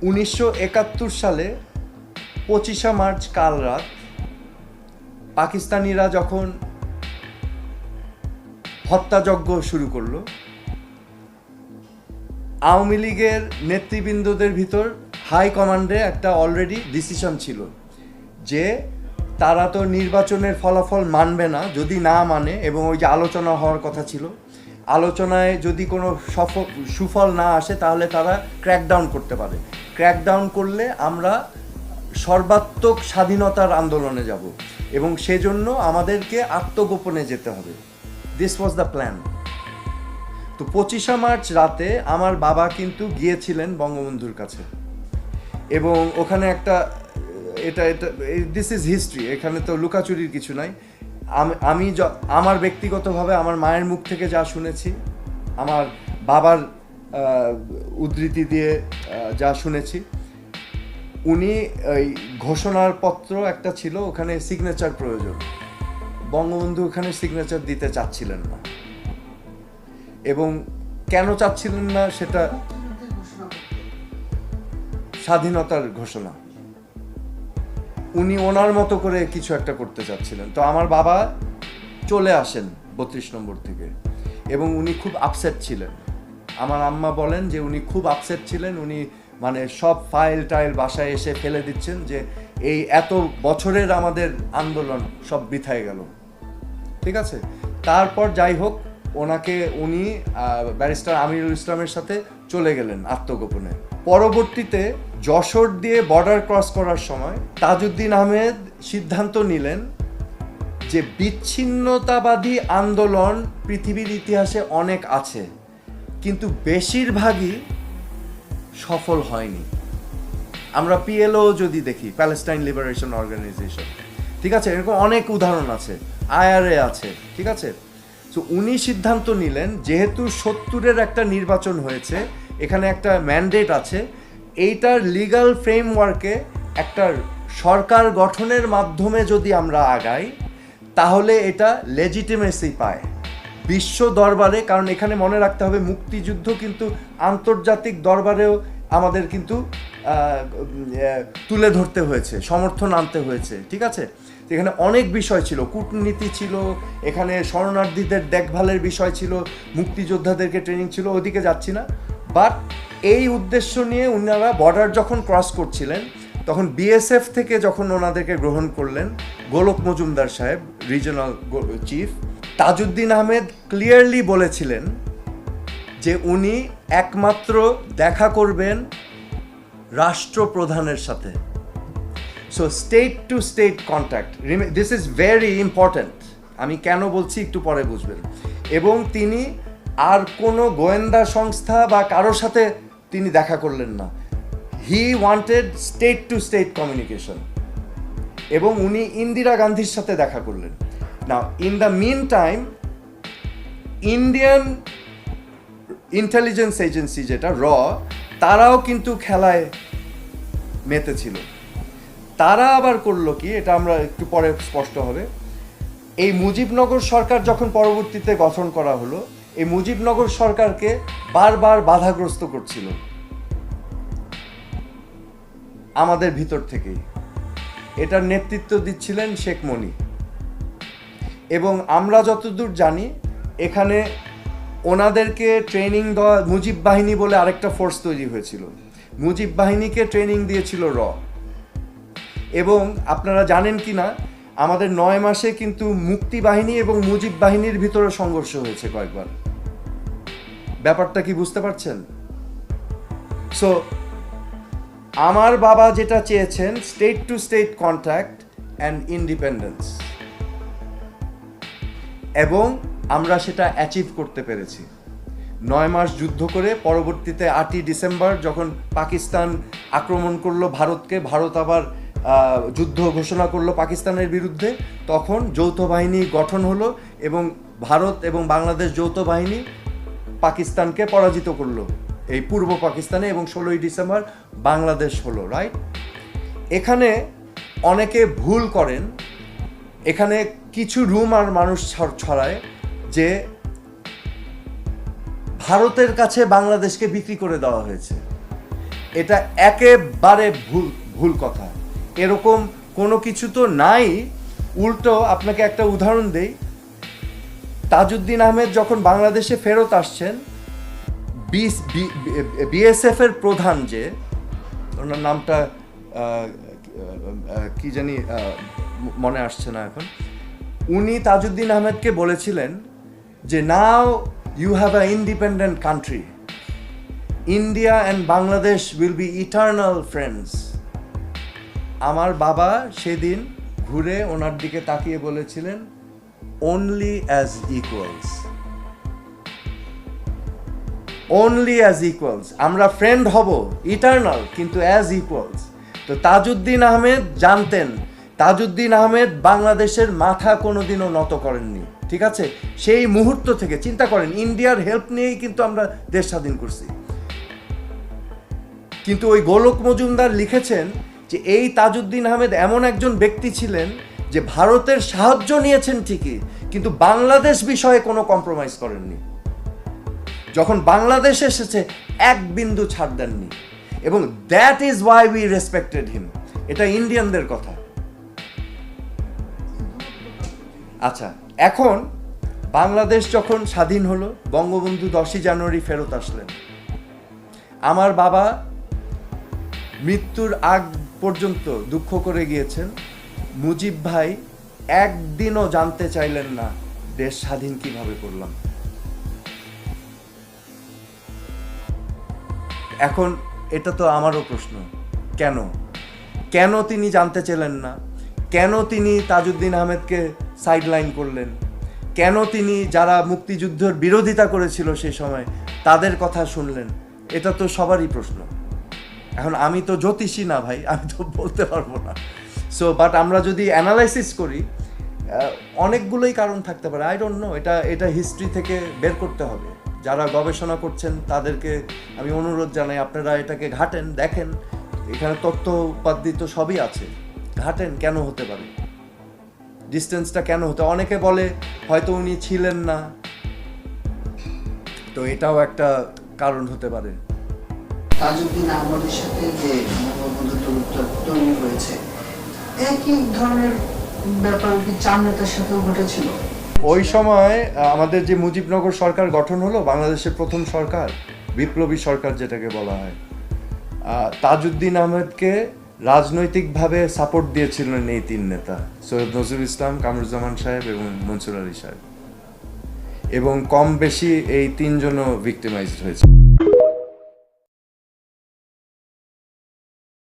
1971 সালে 25শে মার্চ কাল রাত পাকিস্তানিরা যখন হত্যাযজ্ঞ শুরু করলো, আওয়ামী লীগের নেতৃবৃন্দদের ভিতর হাই কমান্ডে একটা অলরেডি ডিসিশন ছিল যে তারা তো নির্বাচনের ফলাফল মানবে না, যদি না মানে, এবং ওই যে আলোচনা হওয়ার কথা ছিল, আলোচনায় যদি কোনো সুফল না আসে তাহলে তারা ক্র্যাকডাউন করতে পারে। ক্র্যাকডাউন করলে আমরা সর্বাত্মক স্বাধীনতার আন্দোলনে যাব এবং সেজন্য আমাদেরকে আত্মগোপনে যেতে হবে। This was the plan. তো 25শে মার্চ রাতে আমার বাবা কিন্তু গিয়েছিলেন বঙ্গবন্ধুর কাছে, এবং ওখানে একটা এটা দিস ইজ হিস্ট্রি, এখানে তো লুকাচুরির কিছু নাই। আমি আমার ব্যক্তিগতভাবে আমার মায়ের মুখ থেকে যা শুনেছি, আমার বাবার উদ্ধৃতি দিয়ে যা শুনেছি, উনি ওই ঘোষণার পত্র একটা ছিল, ওখানে সিগনেচার প্রয়োজন, বঙ্গবন্ধু ওখানে সিগনেচার দিতে চাচ্ছিলেন না। এবং কেন চাচ্ছিলেন না সেটা, স্বাধীনতার ঘোষণা, উনি ওনার মতো করে কিছু একটা করতে চাচ্ছিলেন। তো আমার বাবা চলে আসেন 32 নম্বর থেকে, এবং উনি খুব আপসেট ছিলেন। আমার আম্মা বলেন যে উনি খুব আপসেট ছিলেন, উনি মানে সব ফাইল টাইল বাসায় এসে ফেলে দিচ্ছেন যে এই এত বছরের আমাদের আন্দোলন সব বৃথায় গেল। ঠিক আছে, তারপর যাই হোক, উনি ব্যারিস্টার আমিরুল ইসলামের সাথে চলে গেলেন আত্মগোপনে। পরবর্তীতে যশোর দিয়ে বর্ডার ক্রস করার সময় তাজউদ্দিন আহমেদ সিদ্ধান্ত নিলেন যে বিচ্ছিন্নতাবাদী আন্দোলন পৃথিবীর ইতিহাসে অনেক আছে, কিন্তু বেশিরভাগই সফল হয়নি। আমরা পিএলও যদি দেখি, প্যালেস্টাইন লিবারেশন অর্গানাইজেশন, ঠিক আছে, এরকম অনেক উদাহরণ আছে, আইআরএ আছে, ঠিক আছে। তো উনি সিদ্ধান্ত নিলেন যেহেতু 70-এর একটা নির্বাচন হয়েছে, এখানে একটা ম্যান্ডেট আছে, এইটার লিগ্যাল ফ্রেমওয়ার্কে একটা সরকার গঠনের মাধ্যমে যদি আমরা আগাই তাহলে এটা লেজিটিমেসি পায় বিশ্ব দরবারে। কারণ এখানে মনে রাখতে হবে মুক্তিযুদ্ধ কিন্তু আন্তর্জাতিক দরবারেও আমাদের কিন্তু তুলে ধরতে হয়েছে, সমর্থন আনতে হয়েছে, ঠিক আছে। এখানে অনেক বিষয় ছিল, কূটনীতি ছিল, এখানে শরণার্থীদের দেখভালের বিষয় ছিল, মুক্তিযোদ্ধাদেরকে ট্রেনিং ছিল, ওদিকে যাচ্ছি না। বাট এই উদ্দেশ্য নিয়ে ওনারা বর্ডার যখন ক্রস করছিলেন, তখন বিএসএফ থেকে যখন ওনাদেরকে গ্রহণ করলেন গোলক মজুমদার সাহেব, regional chief, Tajuddin Ahmed clearly বলেছিলেন যে উনি একমাত্র দেখা করবেন রাষ্ট্রপ্রধানের সাথে। So state to state contact, this is very important. আমি কেন বলছি একটু পরে বুঝবেন। এবং তিনি আর কোনো গোয়েন্দা সংস্থা বা কারোর সাথে তিনি দেখা করলেন না। He wanted state to state communication, এবং উনি ইন্দিরা গান্ধীর সাথে দেখা করলেন। Now in the mean time Indian intelligence agency যেটা তারাও কিন্তু খেলায় মেতেছিল। তারা আবার করলো কি, এটা আমরা একটু পরে স্পষ্ট হবে। এই মুজিবনগর সরকার যখন পরবর্তীতে গঠন করা হলো, এই মুজিবনগর সরকারকে বারবার বাধাগ্রস্ত করছিল আমাদের ভিতর থেকেই। এটার নেতৃত্ব দিচ্ছিলেন শেখ মনি। এবং আমরা যতদূর জানি এখানে ওনাদেরকে ট্রেনিং দেওয়া, মুজিব বাহিনী বলে আরেকটা ফোর্স তৈরি হয়েছিল, মুজিব বাহিনীকে ট্রেনিং দিয়েছিল এবং আপনারা জানেন কি না, আমাদের 9 মাসে কিন্তু মুক্তি বাহিনী এবং মুজিব বাহিনীর ভিতরে সংঘর্ষ হয়েছে কয়েকবার। ব্যাপারটা কি বুঝতে পারছেন? সো আমার বাবা যেটা চেয়েছেন, state to state contact and independence, এবং আমরা সেটা অ্যাচিভ করতে পেরেছি। 9 মাস যুদ্ধ করে পরবর্তীতে 8ই ডিসেম্বর যখন পাকিস্তান আক্রমণ করলো ভারতকে, ভারত আবার যুদ্ধ ঘোষণা করলো পাকিস্তানের বিরুদ্ধে, তখন যৌথ বাহিনী গঠন হলো এবং ভারত এবং বাংলাদেশ যৌথ বাহিনী পাকিস্তানকে পরাজিত করলো এই পূর্ব পাকিস্তানে, এবং 16ই ডিসেম্বর বাংলাদেশ হলো, রাইট। এখানে অনেকে ভুল করেন, এখানে কিছু রুমার মানুষ ছড়ায় যে ভারতের কাছে বাংলাদেশকে বিক্রি করে দেওয়া হয়েছে। এটা একেবারে ভুল ভুল কথা। এরকম কোনো কিছু তো নাই। উল্টো আপনাকে একটা উদাহরণ দেই, তাজউদ্দিন আহমেদ যখন বাংলাদেশে ফেরত আসছেন, বিএসএফ এর প্রধান যে, ওনার নামটা কি জানি মনে আসছে না এখন, উনি তাজউদ্দিন আহমেদকে বলেছিলেন যে now you have a independent country, India and Bangladesh will be eternal friends. আমার বাবা সেদিন ঘুরে ওনার দিকে তাকিয়ে বলেছিলেন only as equals, only as equals, আমরা ফ্রেন্ড হব ইটার্নাল কিন্তু অ্যাজ ইকুয়ালস। তো তাজউদ্দিন আহমেদ জানতেন, তাজউদ্দিন আহমেদ বাংলাদেশের মাথা কোনোদিনও নত করেননি, ঠিক আছে? সেই মুহূর্ত থেকে চিন্তা করেন, ইন্ডিয়ার হেল্প নিয়েই কিন্তু আমরা দেশ স্বাধীন করছি। কিন্তু ওই গোলক মজুমদার লিখেছেন যে এই তাজউদ্দিন আহমেদ এমন একজন ব্যক্তি ছিলেন যে ভারতের সাহায্য নিয়েছেন ঠিকই, কিন্তু বাংলাদেশ বিষয়ে কোনো কম্প্রোমাইজ করেননি। যখন বাংলাদেশ এসেছে এক বিন্দু ছাড় দেননি, এবং that is why we respected him. এটা ইন্ডিয়ানদের কথা। আচ্ছা, এখন বাংলাদেশ যখন স্বাধীন হলো, বঙ্গবন্ধু 10ই জানুয়ারি ফেরত আসলেন। আমার বাবা মৃত্যুর আগ পর্যন্ত দুঃখ করে গিয়েছেন, মুজিব ভাই একদিনও জানতে চাইলেন না দেশ স্বাধীন কিভাবে করলাম। এখন এটা তো আমারও প্রশ্ন, কেন কেন তিনি জানতে চাইলেন না? কেন তিনি তাজউদ্দিন আহমেদকে সাইডলাইন করলেন? কেন তিনি যারা মুক্তিযুদ্ধের বিরোধিতা করেছিল সেই সময় তাদের কথা শুনলেন? এটা তো সবারই প্রশ্ন। এখন আমি তো জ্যোতিষী না ভাই, আমি তো বলতে পারবো না। সো বাট আমরা যদি অ্যানালাইসিস করি, অনেকগুলোই কারণ থাকতে পারে। আই ডোন্ট নো, এটা হিস্ট্রি থেকে বের করতে হবে। যারা গবেষণা করছেন তাদেরকে আমি অনুরোধ জানাই, আপনারা এটাকে ঘাটেন, দেখেন, এখানে তথ্য উপাত্তি তো সবই আছে, ঘাটেন কেন হতে পারে, ডিস্টেন্সটা কেন হতে। অনেকে বলে হয়তো উনি ছিলেন না, তো এটাও একটা কারণ হতে পারে। তাজউদ্দিন আহমদের সাথে যে বঙ্গবন্ধু দূরত্ব তৈরি হয়েছে, একই ধরনের ব্যাপার কি চার নেতার সাথেও ঘটেছিল? ওই সময় আমাদের যে মুজিবনগর সরকার গঠন হলো, বাংলাদেশের প্রথম সরকার, বিপ্লবী সরকার যেটাকে বলা হয়, তাজউদ্দিন আহমেদকে রাজনৈতিকভাবে সাপোর্ট দিয়েছিলেন এই তিন নেতা, সৈয়দ নজরুল ইসলাম, কামরুজ্জামান সাহেব এবং মনসুর আলী সাহেব, এবং কম বেশি এই তিনজনও ভিক্টিমাইজড হয়েছে।